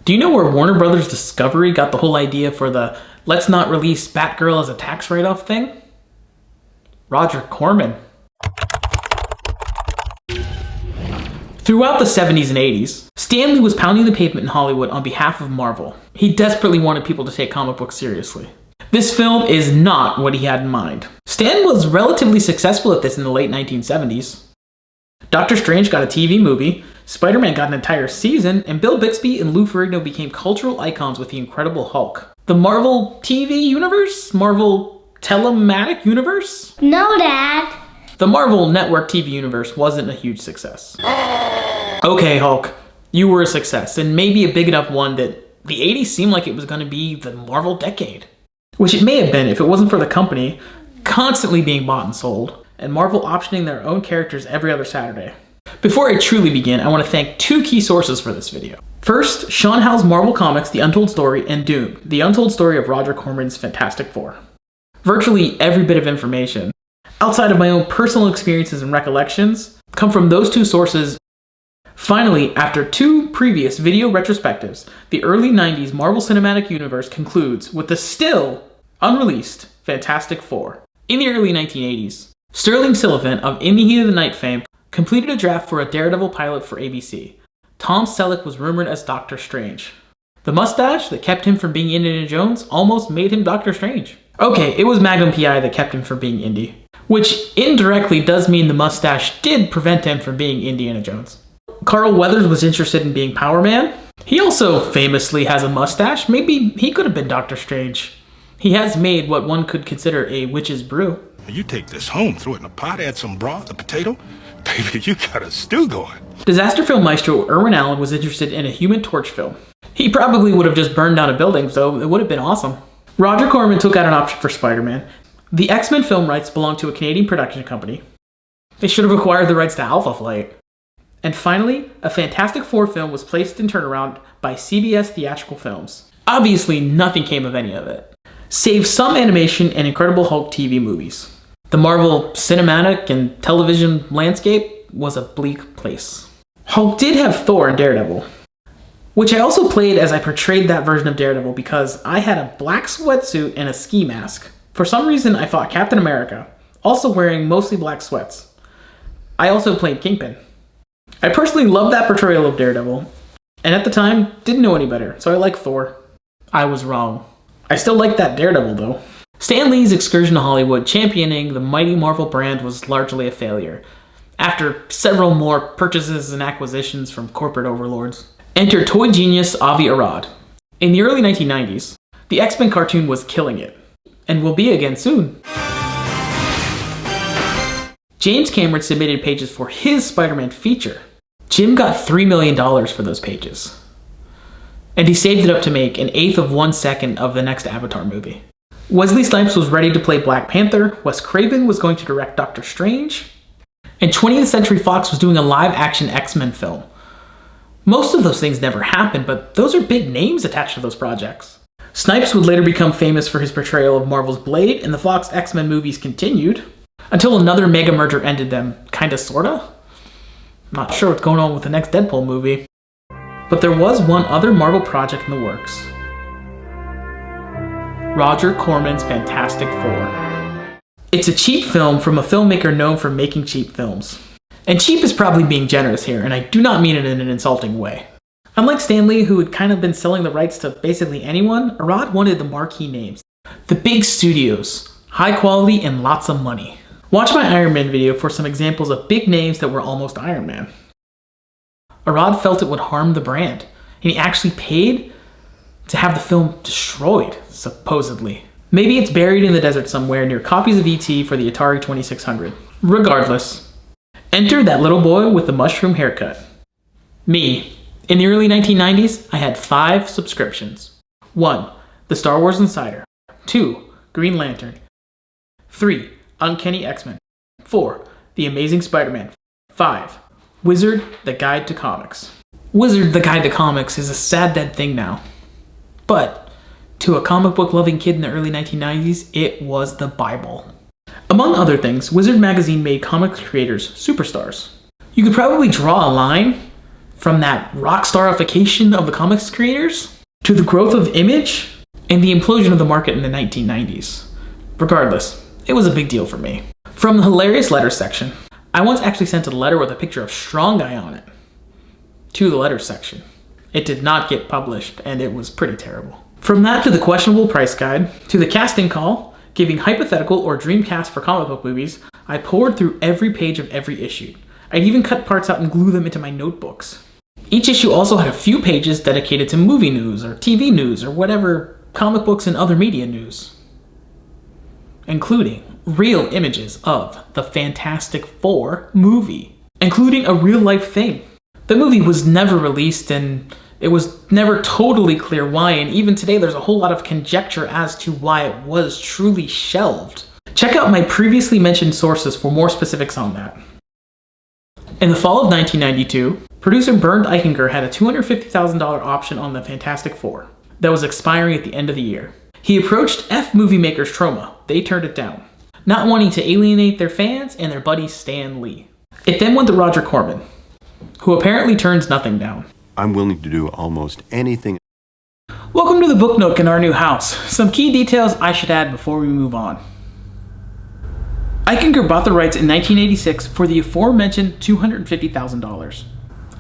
Do you know where Warner Brothers Discovery got the whole idea for the "let's not release Batgirl as a tax write-off" thing? Roger Corman. Throughout the 70s and 80s, Stan Lee was pounding the pavement in Hollywood on behalf of Marvel. He desperately wanted people to take comic books seriously. This film is not what he had in mind. Stan was relatively successful at this in the late 1970s. Doctor Strange got a TV movie, Spider-Man got an entire season, and Bill Bixby and Lou Ferrigno became cultural icons with the Incredible Hulk. The Marvel TV universe? Marvel telematic universe? No, Dad. The Marvel Network TV universe wasn't a huge success. Okay, Hulk, you were a success, and maybe a big enough one that the 80s seemed like it was going to be the Marvel decade. Which it may have been if it wasn't for the company constantly being bought and sold, and Marvel optioning their own characters every other Saturday. Before I truly begin, I want to thank two key sources for this video. First, Shawn Howes Marvel Comics, The Untold Story, and Doom, The Untold Story of Roger Corman's Fantastic Four. Virtually every bit of information, outside of my own personal experiences and recollections, come from those two sources. Finally, after two previous video retrospectives, the early 90s Marvel Cinematic Universe concludes with the still unreleased Fantastic Four. In the early 1980s, Sterling Sylvan of In the Heat of the Night fame completed a draft for a Daredevil pilot for ABC. Tom Selleck was rumored as Doctor Strange. The mustache that kept him from being Indiana Jones almost made him Doctor Strange. Okay, it was Magnum PI that kept him from being Indy, which indirectly does mean the mustache did prevent him from being Indiana Jones. Carl Weathers was interested in being Power Man. He also famously has a mustache. Maybe he could have been Doctor Strange. He has made what one could consider a witch's brew. You take this home, throw it in a pot, add some broth, a potato. Baby, you got a stew going. Disaster film maestro Irwin Allen was interested in a Human Torch film. He probably would have just burned down a building, so it would have been awesome. Roger Corman took out an option for Spider-Man. The X-Men film rights belonged to a Canadian production company. They should have acquired the rights to Alpha Flight. And finally, a Fantastic Four film was placed in turnaround by CBS Theatrical Films. Obviously, nothing came of any of it, save some animation and Incredible Hulk TV movies. The Marvel cinematic and television landscape was a bleak place. Hulk did have Thor and Daredevil, which I also played as I portrayed that version of Daredevil because I had a black sweatsuit and a ski mask. For some reason, I fought Captain America, also wearing mostly black sweats. I also played Kingpin. I personally loved that portrayal of Daredevil, and at the time, didn't know any better, so I liked Thor. I was wrong. I still like that Daredevil, though. Stan Lee's excursion to Hollywood championing the mighty Marvel brand was largely a failure, after several more purchases and acquisitions from corporate overlords. Enter toy genius Avi Arad. In the early 1990s, the X-Men cartoon was killing it, and will be again soon. James Cameron submitted pages for his Spider-Man feature. Jim got $3 million for those pages. And he saved it up to make an eighth of 1 second of the next Avatar movie. Wesley Snipes was ready to play Black Panther, Wes Craven was going to direct Doctor Strange, and 20th Century Fox was doing a live-action X-Men film. Most of those things never happened, but those are big names attached to those projects. Snipes would later become famous for his portrayal of Marvel's Blade, and the Fox X-Men movies continued, until another mega merger ended them, kinda sorta. Not sure what's going on with the next Deadpool movie. But there was one other Marvel project in the works. Roger Corman's Fantastic Four. It's a cheap film from a filmmaker known for making cheap films. And cheap is probably being generous here, and I do not mean it in an insulting way. Unlike Stan Lee, who had kind of been selling the rights to basically anyone, Arad wanted the marquee names. The big studios, high quality, and lots of money. Watch my Iron Man video for some examples of big names that were almost Iron Man. Arad felt it would harm the brand, and he actually paid to have the film destroyed, supposedly. Maybe it's buried in the desert somewhere near copies of E.T. for the Atari 2600. Regardless, enter that little boy with the mushroom haircut. Me. In the early 1990s, I had 5 subscriptions. 1. The Star Wars Insider. 2. Green Lantern. 3. Uncanny X-Men. 4. The Amazing Spider-Man. 5. Wizard, the Guide to Comics. Wizard, the Guide to Comics is a sad dead thing now. But to a comic book loving kid in the early 1990s, it was the Bible. Among other things, Wizard magazine made comics creators superstars. You could probably draw a line From that rock starification of the comics creators, to the growth of Image, and the implosion of the market in the 1990s. Regardless, it was a big deal for me. From the hilarious letters section, I once actually sent a letter with a picture of Strong Guy on it to the letters section. It did not get published, and it was pretty terrible. From that to the questionable price guide, to the casting call, giving hypothetical or dream cast for comic book movies, I poured through every page of every issue. I'd even cut parts out and glue them into my notebooks. Each issue also had a few pages dedicated to movie news or TV news or whatever comic books and other media news, including real images of the Fantastic Four movie, including a real-life thing. The movie was never released, and it was never totally clear why, and even today there's a whole lot of conjecture as to why it was truly shelved. Check out my previously mentioned sources for more specifics on that. In the fall of 1992, producer Bernd Eichinger had a $250,000 option on the Fantastic Four that was expiring at the end of the year. He approached movie makers Troma. They turned it down, not wanting to alienate their fans and their buddy Stan Lee. It then went to Roger Corman, who apparently turns nothing down. I'm willing to do almost anything. Welcome to the Book Nook in our new house. Some key details I should add before we move on. Eichinger bought the rights in 1986 for the aforementioned $250,000.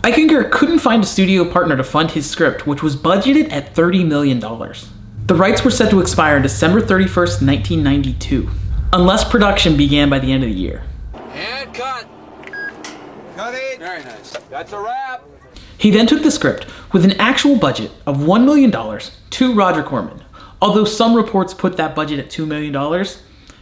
Eichinger couldn't find a studio partner to fund his script, which was budgeted at $30 million. The rights were set to expire on December 31st, 1992, unless production began by the end of the year. And cut! Cut it! Very nice. That's a wrap! He then took the script with an actual budget of $1 million to Roger Corman, although some reports put that budget at $2 million,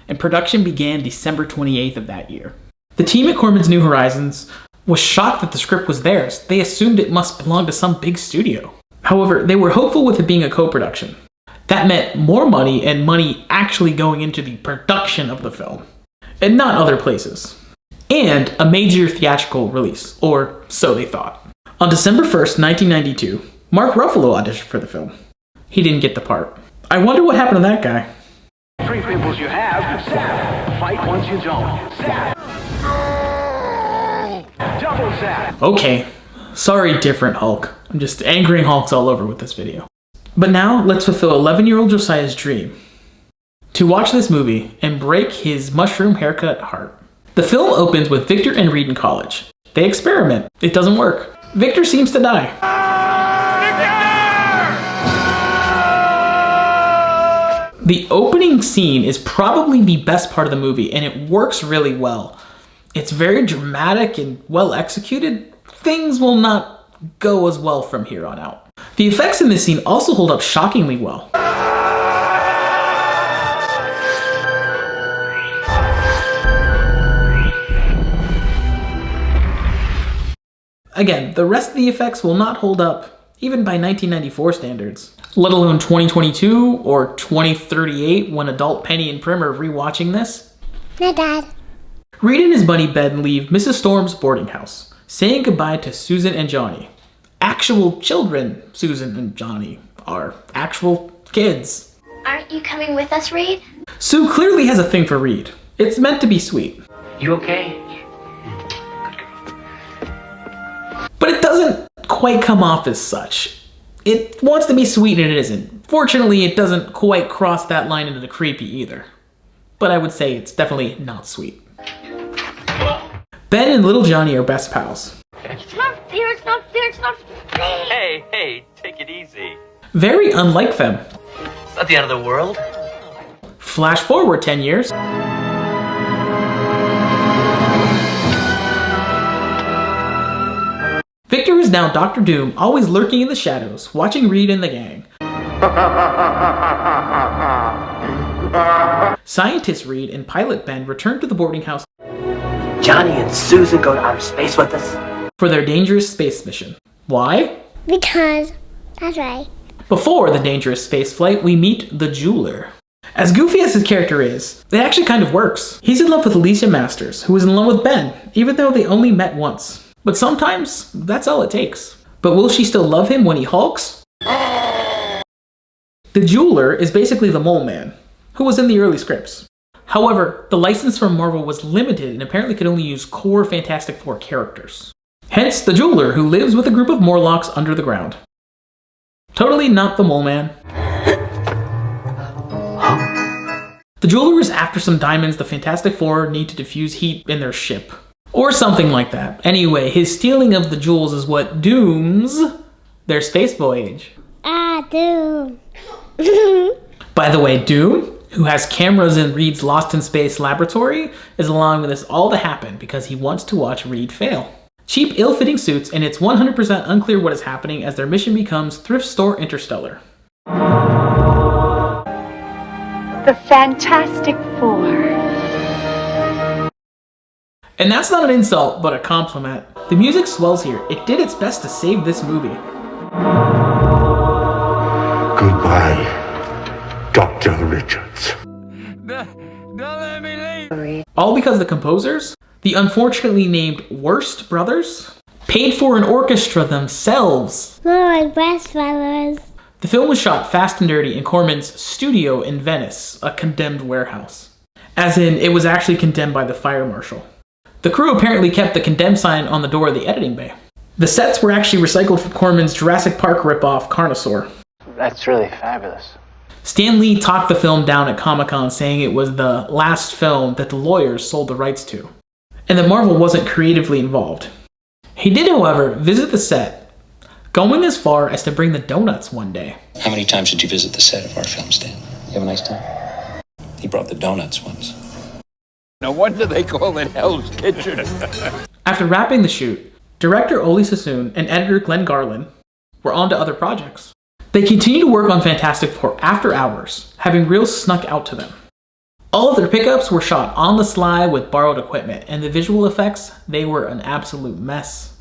and production began December 28th of that year. The team at Corman's New Horizons was shocked that the script was theirs. They assumed it must belong to some big studio. However, they were hopeful with it being a co-production. That meant more money, and money actually going into the production of the film, and not other places. And a major theatrical release, or so they thought. On December 1st, 1992, Mark Ruffalo auditioned for the film. He didn't get the part. I wonder what happened to that guy. Three pimples you have, zap. Fight once you don't, zap. Double zap. Okay, sorry different Hulk. I'm just angering Hulks all over with this video. But now, let's fulfill 11-year-old Josiah's dream. To watch this movie and break his mushroom haircut heart. The film opens with Victor and Reed in college. They experiment. It doesn't work. Victor seems to die. The opening scene is probably the best part of the movie, and it works really well. It's very dramatic and well executed. Things will not go as well from here on out. The effects in this scene also hold up shockingly well. Again, the rest of the effects will not hold up even by 1994 standards, let alone 2022 or 2038 when adult Penny and Prim are rewatching this. No, Dad. Reed and his buddy Ben leave Mrs. Storm's boarding house, saying goodbye to Susan and Johnny. Actual children, Susan and Johnny, are actual kids. Aren't you coming with us, Reed? Sue clearly has a thing for Reed. It's meant to be sweet. You okay? But it doesn't quite come off as such. It wants to be sweet and it isn't. Fortunately, it doesn't quite cross that line into the creepy either. But I would say it's definitely not sweet. Ben and little Johnny are best pals. It's not fair, it's not fair, it's not fair. Hey, take it easy. Very unlike them. It's not the end of the world. Flash forward 10 years. Victor is now Dr. Doom, always lurking in the shadows, watching Reed and the gang. Scientist Reed and pilot Ben return to the boarding house Johnny and Susan go to outer space with us for their dangerous space mission. Why? Because that's right. Before the dangerous space flight, we meet the jeweler. As goofy as his character is, it actually kind of works. He's in love with Alicia Masters, who is in love with Ben, even though they only met once. But sometimes, that's all it takes. But will she still love him when he hulks? The jeweler is basically the mole man, who was in the early scripts. However, the license from Marvel was limited and apparently could only use core Fantastic Four characters. Hence the jeweler who lives with a group of Morlocks under the ground. Totally not the Mole Man. The jeweler is after some diamonds the Fantastic Four need to diffuse heat in their ship. Or something like that. Anyway, his stealing of the jewels is what dooms their space voyage. Doom. By the way, Doom, who has cameras in Reed's Lost in Space laboratory, is allowing this all to happen because he wants to watch Reed fail. Cheap, ill-fitting suits, and it's 100% unclear what is happening as their mission becomes Thrift Store Interstellar. The Fantastic Four. And that's not an insult, but a compliment. The music swells here. It did its best to save this movie. Goodbye, Dr. Richards. Don't let me leave. All because the composers, the unfortunately named Worst Brothers, paid for an orchestra themselves. More like Best Brothers. The film was shot fast and dirty in Corman's studio in Venice, a condemned warehouse. As in, it was actually condemned by the fire marshal. The crew apparently kept the condemned sign on the door of the editing bay. The sets were actually recycled from Corman's Jurassic Park ripoff, Carnosaur. That's really fabulous. Stan Lee talked the film down at Comic-Con, saying it was the last film that the lawyers sold the rights to, and that Marvel wasn't creatively involved. He did, however, visit the set, going as far as to bring the donuts one day. How many times did you visit the set of our film, Stan? You have a nice time? He brought the donuts once. No wonder they call it Hell's Kitchen. After wrapping the shoot, director Ole Sassoon and editor Glenn Garland were on to other projects. They continued to work on Fantastic Four after hours, having reels snuck out to them. All of their pickups were shot on the sly with borrowed equipment, and the visual effects, they were an absolute mess.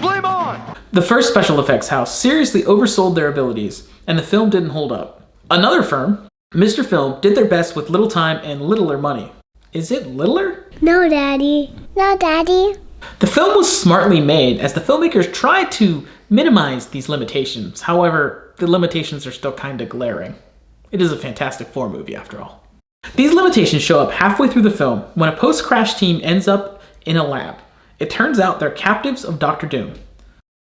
Flame on! The first special effects house seriously oversold their abilities, and the film didn't hold up. Another firm, Mr. Film, did their best with little time and littler money. Is it littler? No, Daddy. No, Daddy. The film was smartly made as the filmmakers tried to minimize these limitations. However, the limitations are still kind of glaring. It is a Fantastic Four movie after all. These limitations show up halfway through the film when a post-crash team ends up in a lab. It turns out they're captives of Dr. Doom.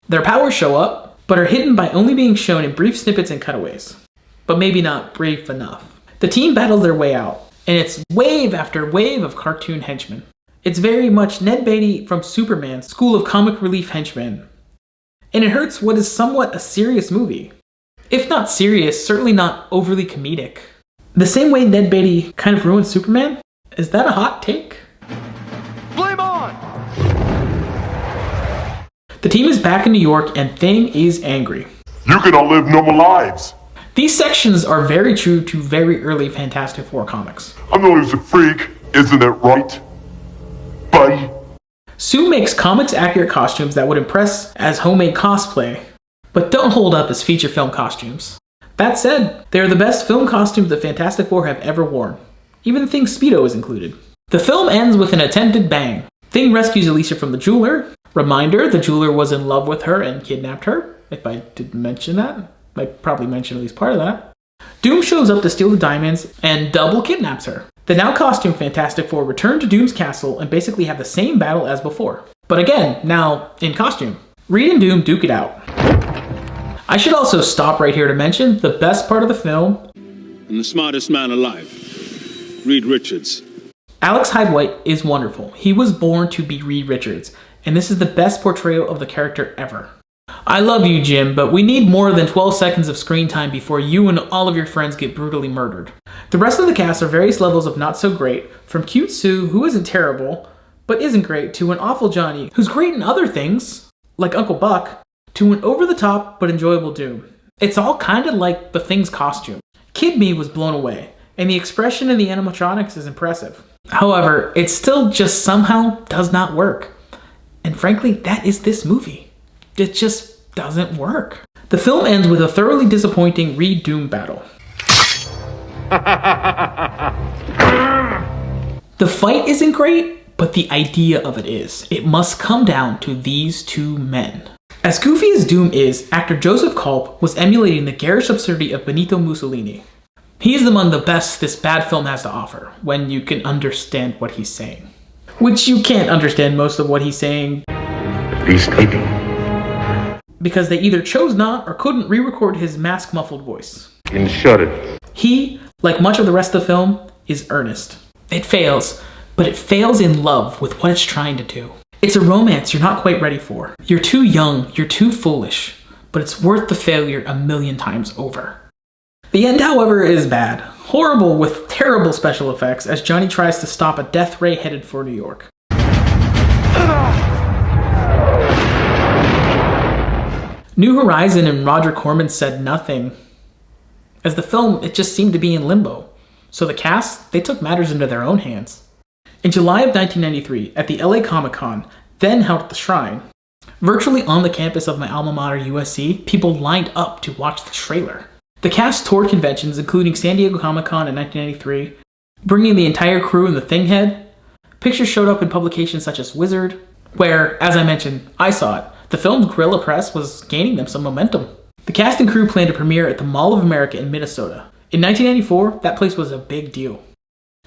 Their powers show up, but are hidden by only being shown in brief snippets and cutaways. But maybe not brief enough. The team battles their way out, and it's wave after wave of cartoon henchmen. It's very much Ned Beatty from Superman's School of Comic Relief Henchmen. And it hurts what is somewhat a serious movie. If not serious, certainly not overly comedic. The same way Ned Beatty kind of ruined Superman? Is that a hot take? Flame on! The team is back in New York and Thing is angry. You cannot live normal lives. These sections are very true to very early Fantastic Four comics. I'm known as a freak, isn't it right, buddy? Sue makes comics-accurate costumes that would impress as homemade cosplay, but don't hold up as feature film costumes. That said, they are the best film costumes the Fantastic Four have ever worn. Even Thing's Speedo is included. The film ends with an attempted bang. Thing rescues Alicia from the jeweler. Reminder, the jeweler was in love with her and kidnapped her. If I didn't mention that, I probably mentioned at least part of that. Doom shows up to steal the diamonds and double kidnaps her. The now costumed Fantastic Four return to Doom's castle and basically have the same battle as before. But again, now in costume. Reed and Doom duke it out. I should also stop right here to mention the best part of the film. And the smartest man alive, Reed Richards. Alex Hyde White is wonderful. He was born to be Reed Richards, and this is the best portrayal of the character ever. I love you, Jim, but we need more than 12 seconds of screen time before you and all of your friends get brutally murdered. The rest of the cast are various levels of not so great, from cute Sue, who isn't terrible, but isn't great, to an awful Johnny, who's great in other things, like Uncle Buck, to an over-the-top but enjoyable Doom. It's all kind of like the Thing's costume. Kid Me was blown away, and the expression in the animatronics is impressive. However, it still just somehow does not work. And frankly, that is this movie. It just doesn't work. The film ends with a thoroughly disappointing Reed Doom battle. The fight isn't great, but the idea of it is. It must come down to these two men. As goofy as Doom is, actor Joseph Culp was emulating the garish absurdity of Benito Mussolini. He is among the best this bad film has to offer, when you can understand what he's saying. Which you can't understand most of what he's saying. released baby. Because they either chose not or couldn't re-record his mask-muffled voice. Insurance. He, like much of the rest of the film, is earnest. It fails, but it fails in love with what it's trying to do. It's a romance you're not quite ready for. You're too young, you're too foolish, but it's worth the failure 1,000,000 times over. The end, however, is bad. Horrible with terrible special effects as Johnny tries to stop a death ray headed for New York. New Horizon and Roger Corman said nothing, as the film, it just seemed to be in limbo. So the cast, they took matters into their own hands. In July of 1993, at the LA Comic-Con, then held at the Shrine, virtually on the campus of my alma mater USC, people lined up to watch the trailer. The cast toured conventions, including San Diego Comic-Con in 1993, bringing the entire crew and the Thing Head. Pictures showed up in publications such as Wizard, where, as I mentioned, I saw it. The film's guerrilla press was gaining them some momentum. The cast and crew planned to premiere at the Mall of America in Minnesota. In 1994, that place was a big deal.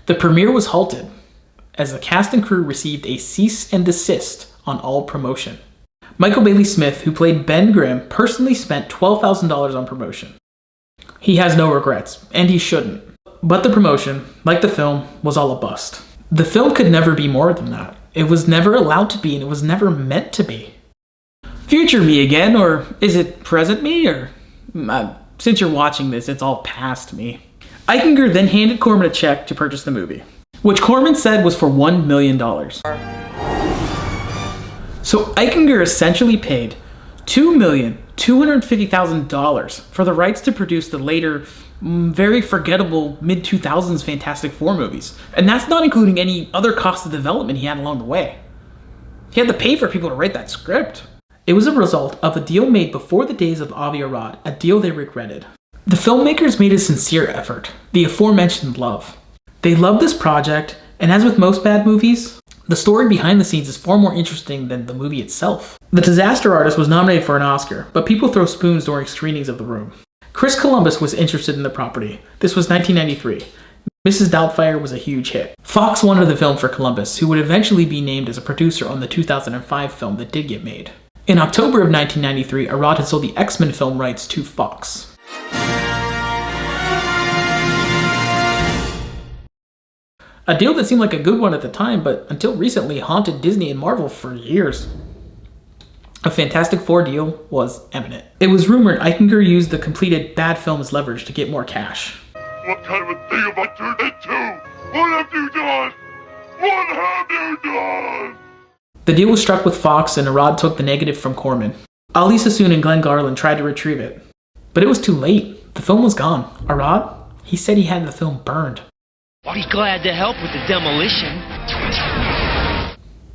The premiere was halted, as the cast and crew received a cease and desist on all promotion. Michael Bailey Smith, who played Ben Grimm, personally spent $12,000 on promotion. He has no regrets, and he shouldn't. But the promotion, like the film, was all a bust. The film could never be more than that. It was never allowed to be, and it was never meant to be. Future me again, or is it present me, or... since you're watching this, it's all past me. Eichinger then handed Corman a check to purchase the movie, which Corman said was for $1 million. So Eichinger essentially paid $2,250,000 for the rights to produce the later, very forgettable mid-2000s Fantastic Four movies. And that's not including any other cost of development he had along the way. He had to pay for people to write that script. It was a result of a deal made before the days of Avi Arad, a deal they regretted. The filmmakers made a sincere effort, the aforementioned love. They loved this project, and as with most bad movies, the story behind the scenes is far more interesting than the movie itself. The Disaster Artist was nominated for an Oscar, but people throw spoons during screenings of The Room. Chris Columbus was interested in the property. This was 1993. Mrs. Doubtfire was a huge hit. Fox wanted the film for Columbus, who would eventually be named as a producer on the 2005 film that did get made. In October of 1993, Arad had sold the X-Men film rights to Fox. A deal that seemed like a good one at the time, but until recently haunted Disney and Marvel for years. A Fantastic Four deal was imminent. It was rumored Eichinger used the completed bad film as leverage to get more cash. What kind of a thing have I turned into? What have you done? What have you done? The deal was struck with Fox, and Arad took the negative from Corman. Ali Sassoon and Glenn Garland tried to retrieve it, but it was too late. The film was gone. Arad, he said he had the film burned. I'll be glad to help with the demolition.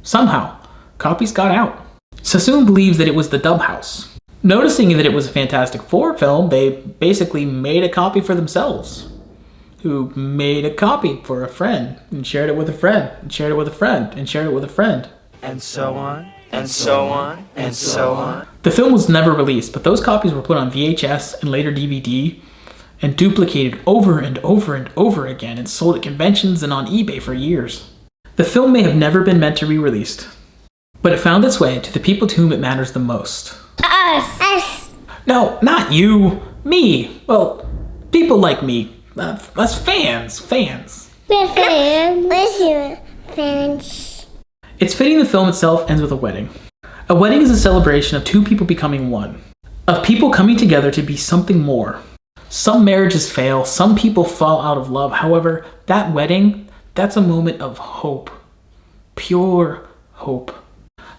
Somehow, copies got out. Sassoon believes that it was the Dub House. Noticing that it was a Fantastic Four film, they basically made a copy for themselves, who made a copy for a friend, and shared it with a friend, and shared it with a friend, and shared it with a friend. And so on, and so on, and so on. The film was never released, but those copies were put on VHS and later DVD, and duplicated over and over and over again, and sold at conventions and on eBay for years. The film may have never been meant to be released, but it found its way to the people to whom it matters the most. Us. No, not you. Me. Well, people like me. Us fans. We're fans. We're fans. It's fitting the film itself ends with a wedding. A wedding is a celebration of two people becoming one. Of people coming together to be something more. Some marriages fail, some people fall out of love. However, that wedding, that's a moment of hope. Pure hope.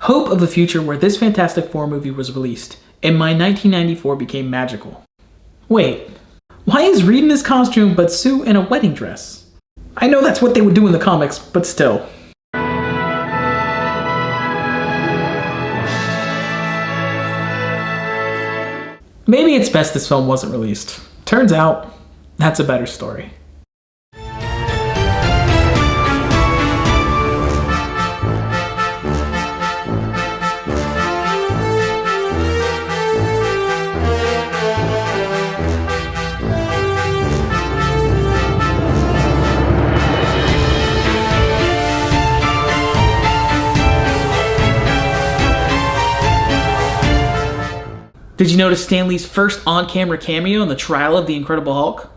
Hope of a future where this Fantastic Four movie was released, and my 1994 became magical. Wait, why is Reed in his costume but Sue in a wedding dress? I know that's what they would do in the comics, but still. Maybe it's best this film wasn't released. Turns out, that's a better story. Did you notice Stan Lee's first on-camera cameo in the trial of the Incredible Hulk?